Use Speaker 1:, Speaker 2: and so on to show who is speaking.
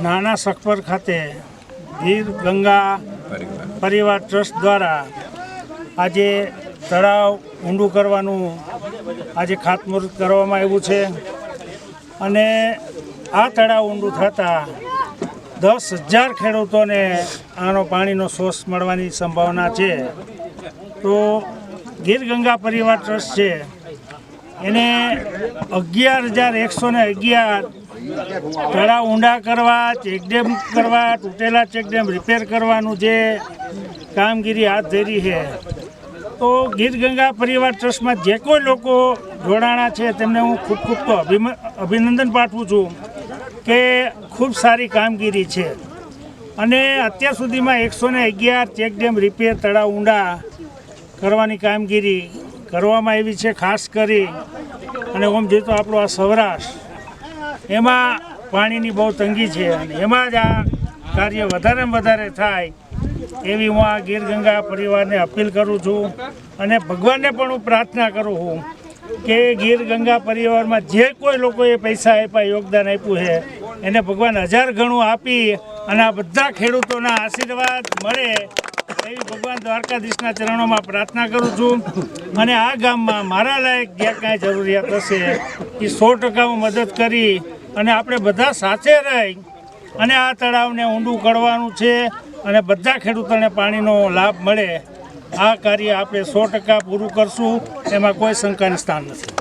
Speaker 1: નાના સખપર ખાતે ગીર ગંગા પરિવાર ટ્રસ્ટ દ્વારા આજે તળાવ ઊંડું કરવાનું આજે ખાતમુહૂર્ત કરવામાં આવ્યું છે અને આ તળાવ ઊંડું થતાં 10,000 ખેડૂતોને આનો પાણીનો સોર્સ મળવાની સંભાવના છે। તો ગીર ગંગા પરિવાર ટ્રસ્ટ છે એને 11,111 તળાવ ઊંડા કરવા, ચેકડેમ કરવા, તૂટેલા ચેકડેમ રિપેર કરવાનું જે કામગીરી હાથ ધરી છે। તો ગીર ગંગા પરિવાર ટ્રસ્ટમાં જે કોઈ લોકો જોડાણા છે તેમને હું ખૂબ તો અભિનંદન પાઠવું છું કે ખૂબ સારી કામગીરી છે અને અત્યાર સુધીમાં 111 ચેકડેમ રિપેર તળાવ ઊંડા કરવાની કામગીરી કરવામાં આવી છે। ખાસ કરી અને આમ જોઈએ તો આપણો આ સૌરાષ્ટ્ર એમાં પાણીની બહુ તંગી છે અને એમાં જ આ કાર્ય વધારેમાં વધારે થાય એવી હું આ ગીર ગંગા પરિવારને અપીલ કરું છું અને ભગવાનને પણ હું પ્રાર્થના કરું છું કે ગીર ગંગા પરિવારમાં જે કોઈ લોકોએ પૈસા આપ્યા, યોગદાન આપ્યું છે એને ભગવાન 1000 ગણું આપી અને આ બધા ખેડૂતોના આશીર્વાદ મળે એવી ભગવાન દ્વારકાધીશના ચરણોમાં પ્રાર્થના કરું છું અને આ ગામમાં મારા લાયક જ્યાં કાંઈ જરૂરિયાત હશે એ 100% હું મદદ કરી અને આપણે બધા સાથે રહી અને આ તળાવને ઊંડું કરવાનું છે અને બધા ખેડૂતોને પાણીનો લાભ મળે આ કાર્ય આપણે 100% પૂરું કરશું, એમાં કોઈ શંકાનું સ્થાન નથી।